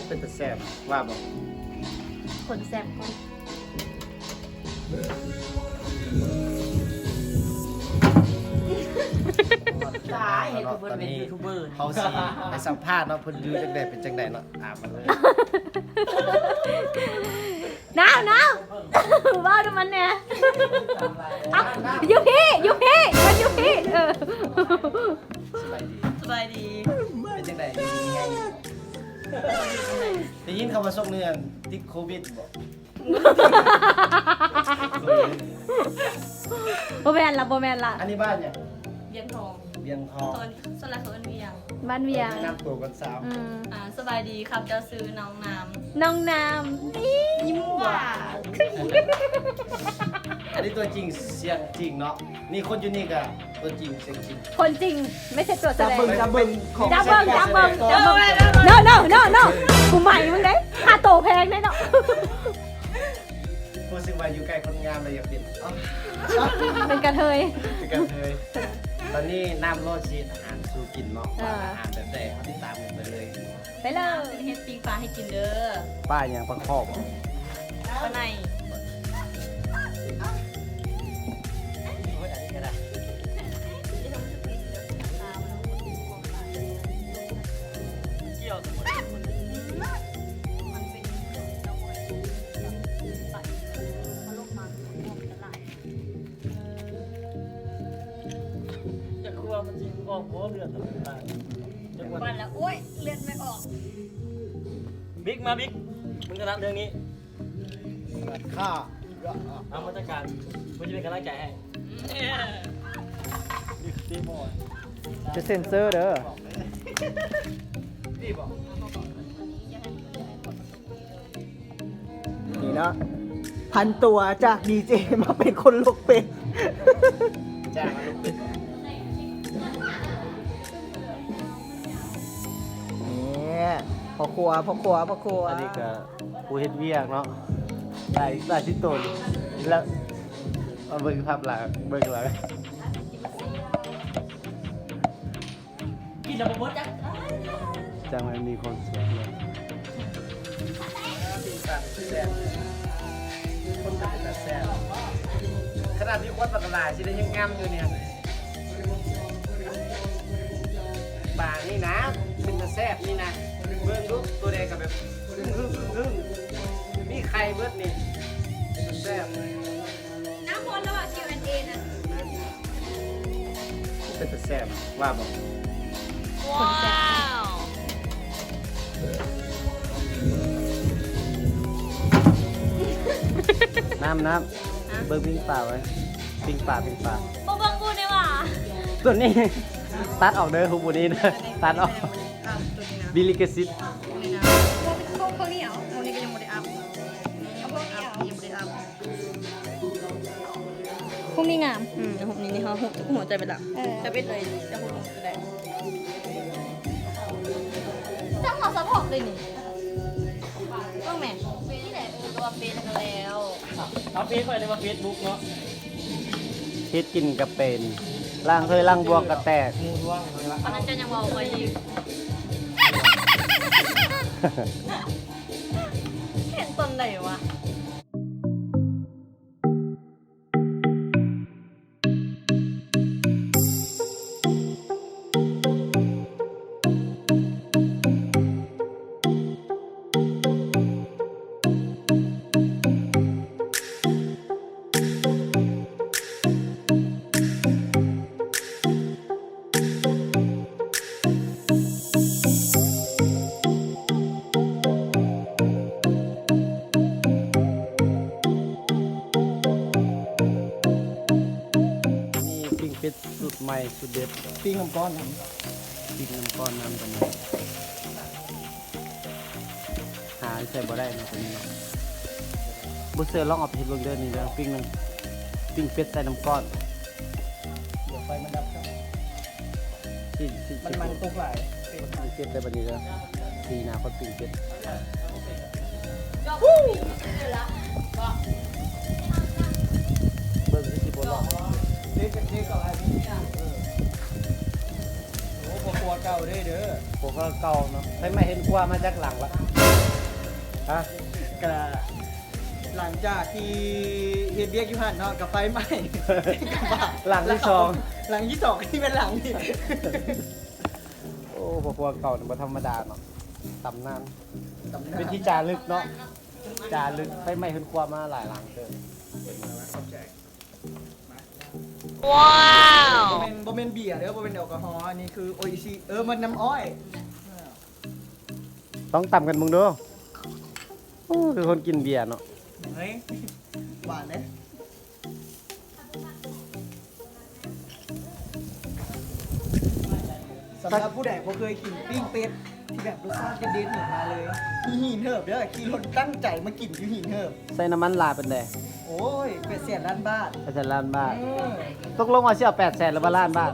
เป็นแต่แซ่บว่าบอก คนแซ่บคน ตายเห็นเพิ่นเป็นยูทูบเบอร์ เขาสิไปสัมภาษณ์เนาะเพิ่นอยู่จังได๋เป็นจังได๋เนาะมันเลย หนาวว้าวดูมันเนี่ยอยู่พี่มันอยู่พี่สบายดี สบายดี เป็นจังได๋ดีไงได้ยินคำว่าส่งเนื่องติดโควิดบ่ โบแมนละ อันนี้บ้านเนี่ย เบียงทอง เบียงทอง ส่วนแรกเขาเป็นเบียง บ้านเวียง น้ำตัวกันสาว สบายดีครับเจ้าซื้อน้องน้ น้องน้ำนี่ ำยิ้มหวาน อันนี้ตัวจริงเสียงจริงเนาะนี่คนอยู่นี่ก็ตัวจริงเสียงจริง คนจริงไม่ใช่ตัวแสดง จับเบิ่งของ จับเบิ้งno กูใหม่มึงได้ค่าโตแพงได้เนาะ ผู้ซึ่งว่าอยู่ใกล้คนงามเลยอยากเป็น เป็นกระเทย เป็นกันเลยตอนนี้น้ำโลดชีสอาหารสู่กินเนาะอาหารแบบแต่ติดตามกันไปเลย ไปเลย เป็นเฮ็ดปิ้งปลาให้กินเด้อ ป้าอย่างประคอบ ปลาใน อันนี้ก็ได้เกี่ยวสมุน มันเป็นน้องมวยตัดมาลงมาตลาด จะกลัวมันจริงออกหัวเลือดตลอดจังหวะ วันแล้วโอ้ยเลือดไม่ออก บิ๊กมาบิ๊กมึงจะรับเรื่องนี้ ข้า เอามาตรการมึงจะเป็นกำลังใจให้บิ๊กตีมอน จะเซ็นเซอร์เด้อ ดีบอก นี่นะพันตัวจากดีเจมาเป็นคนลกเป็ด จ้างลูกเป็ด นี่พ่อครัว อันนี้ก็ผู้เฮ็ดเวียกเนาะหลายที่ตนแล้วเอาเบิ่งภาพหลังเบิ่งหลัง กินแล้วบ่จัก จังมันมีคนสวยเลยคนก็เป็นแต่แซ่บขนาดที่คนปากลายสิได้ยังงามอยู่เนี่ยป่านี่นะเป็นแต่แซ่บนี่นะเบิ่งลูกตัวแดงกับแบบฮึ่งมีไข่เบิดนี่เป็นแต่แซ่บ น้ำพลแล้วอ่ะ Q&A นะ เป็นแต่แซ่บว่าบอก ว้าว น้ำเบิ่งปิ้งป่าไว้ปิ้งป่า บ่เบิ่งกูเนี่ยว่ะ ส่วนนี้ตัดออกเด้อฮูบูนี้เด้อตัดออกบิลิกซิต พวกนี้เหรอพวกนี้ก็ยังไม่ได้อัพเอาพวกนี้เหรอยังไม่ได้อัพ พรุ่งนี้งาม แต่ผมนี่เขาหัวใจไปละ เออ จะเป็นเลยจะพูดลงก็ได้ ต้องขอซัพพอร์ตเลยนี่ต้องแม่น นี่แหละตัวเป็นแล้ว เอาเฟซไปเลยว่าเฟซบุ๊กเนาะ เฮ็ดกินกับเป็นล่างเคยล่างบวกกระแตก มูด้วงเลยละ อันนั้นจะยังบอกไปอีกเห็นตอนไหนวะ นี่ปิ้งเป็ดสุดใหม่สุดเด็ด ปิ้งน้ำก้อนนะ ปิ้งน้ำก้อนน้ำกันหาใส่บ่ได้เนาะตัวนี้เนาะบุเซอร์ลองเอาไปเฮ็ดเบิ่งเด้อนี่เด้อปิ้งเป็ดใส่น้ำก้อน เดี๋ยวไฟมันดับครับ ที่ มันตุกหลาย เป็ดได้บัดนี้เด้อทีหน้าคนปิ้งเป็ดเบิ่งสิบ่รอด เด็กกับอะไรนี่โอ้พ่อครัวเก่าเด้อ พวกก็เก่าเนาะใช่ไหมเห็นกว่ามาจากหลังละ ฮะ กะหลังจากที่เฮ็ดเบียกอยู่หันเนาะกับไฟไหม้กระบะ หลังที่สอง หลังที่สองที่เป็นหลังนี่ โอ้พวกพวกเก่าเนี่ยบ่ธรรมดาเนาะตำนาน ตำนาน เป็นที่จารึกเนาะจารึกไปไม่ขึ้นความมาหลายหลังเกิน ว้าว บ่แม่นเบียร์เด้อบ่แม่นแอลกอฮอล์อันนี้คือโออิชิมันน้ำอ้อย ต้องต่ำกันมึงดูโอ้คือคนกินเบียร์เนาะ เฮ้ยหวานเลยสำหรับผู้ใดบ่เคยกินปิ้งเป็ดที่แบบรสชาติเด็ดๆออกมาเลยที่หินเหิบเด้อขี่รถตั้งใจมากินอยู่หินเหิบ ใส่น้ำมันลายเป็นได โอ้ยเป็ดเสียล้านบาท 800,000 ล้านบาท เออ ตกลงว่าสิเอา800,000หรือว่าล้านบาท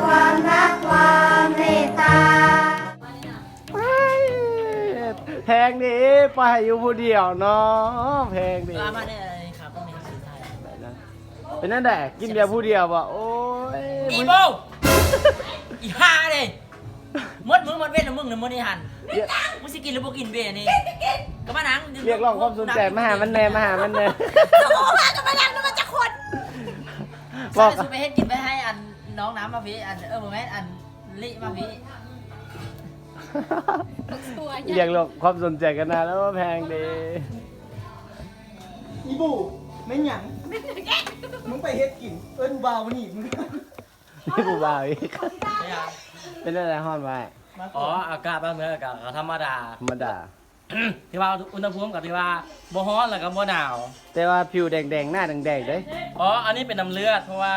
ความรักความเมตตา แพงดิไปอยู่ผู้เดียวเนาะแพงดิ ลามาเนี่ยครับต้องมีสีไทย เป็นนั่นแหละกินเบียร์ผู้เดียวบ่โอ้ย อีโบอีห่าเลยมดมึงมดเว้นนะมึงนะมึงนี่หันมึงสิกินหรือบ่กินเบียร์นี่ก็มานั่ง เรียกร้องความสนใจมาหามันแน่มาหามันแน่ โอ้มาจะมานั่งแล้วมันจะขด บอก สุไปเฮ็ดกินไปให้อันน้องน้ำมาพี่อันบ่แม่นอันลิมาพี่ เรียกร้องความสนใจกันนะแล้วว่าแพงดิ อีบูไม่หยังมึงไปเฮ็ดกินเอิ้นบาวมานี่มึง นี่กูบ่าวอีกเป็นอะไรฮ้อนไว้ อ๋ออากาศบ้านเมืองอากาศธรรมดา ธรรมดา ที่ว่าอุณหภูมิกับที่ว่าบ่ร้อนแล้วก็บ่หนาว แต่ว่าผิวแดงๆหน้าแดงๆเด้ย อ๋ออันนี้เป็นน้ำเลือดเพราะว่า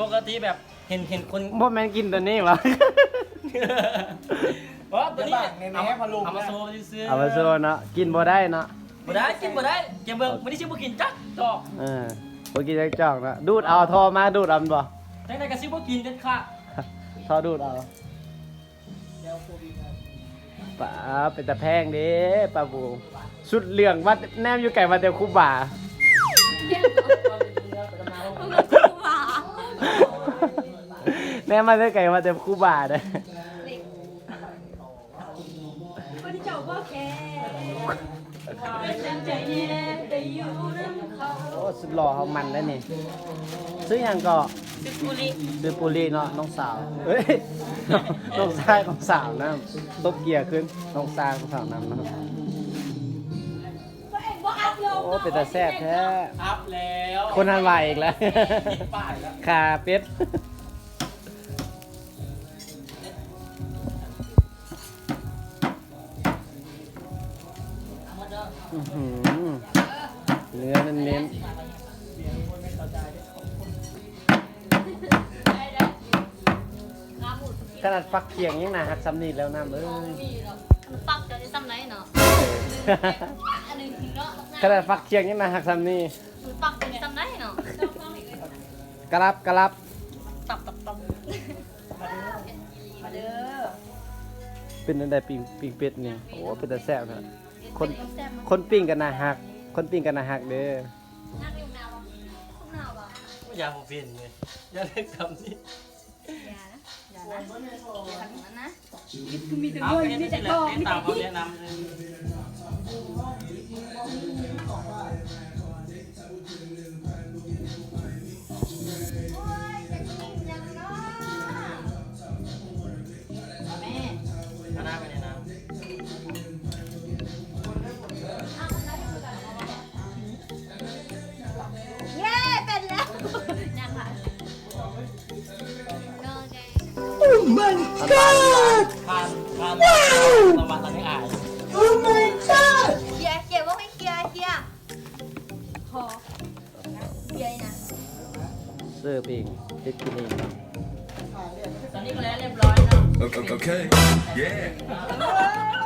ปกติแบบเห็นคน บ่แม่นกินตัวนี้วะ อ๋อตัวนี้เอามาโซ่ซื้อ เอามาโซเนาะกินบ่ได้เนาะ บ่ได้กินบ่ได้เก็บเบิ่งไม่ได้ชื่อบ่กินจักจอก บ่กินจักจอกเนาะดูดเอาทอมาดูดเอามันบ่ จังได๋ก็สิบ่กินเด็ดขาด ทอดูดเอาป้าเป็นตะแพงเด้ป้าบูสุดเหลืองวัดแนมอยู่ไก่มาแต่คูบ่า แนมมาแต่ไก่มาแต่คูบ่าเด้ คนที่เจ้าบ่แค่ฉันใจแย่แต่อยู่นำเขา โอ้สุดหล่อเขามันแล้วนี่ซื้อหยังก็ สิกุลิ ซื้อปูรีเนาะน้องสาวเฮ้ยน้องชายของสาวนะตบเกียร์ขึ้นน้องชายของสาวนำนะ ตัวเองบ่อัพลง โอ้เป็นตาแซ่บแท้ อัพแล้ว คนหันไหวอีกแล้ว ป้ายแล้ว ขาเป็ดอื้อหือเนื้อเน้นๆขนาดฟักเคียงยังน่าหักซ้ำนี่แล้วน้ำเอ้ย ปักจะได้ซ้ำไหนเนาะอันหนึ่งเนาะ ขนาดฟักเคียงยังน่าหักซ้ำนี่ ปักจะได้ซ้ำไหนเนาะ กระลับกระลับ ตับมาเด้อ เป็นอันใดปิ้งเป็ดนี่โอ้เป็นแต่แซ่บนะคนปิ้งกันน่าหัก คนปิ้งกันน่าหักเด้อ นั่งอยู่หนาวหนาวอ่ะ อย่าผมเปลี่ยนเลยอย่าเล็กทำนี่ อย่านะทำนั้นนะ มีแต่ เอา เงิน แค่ มี นี้ แต่ แห ท ละ อง เต้ มี ตา แต่ มเขา ที่ แนะนำเลย แม่ คณะไปเนี่ยนะ เย้เป็นแล้วนั่งค่ะ ผ่านรางวัลตอนนี้อาย เคลียร์เก็บว่าไม่เคลียร์พอเคลียร์นะ เสิร์ฟเองเด็ดกินเอง ตอนนี้ก็แล้วเรียบร้อยเนาะ Okay. Yeah.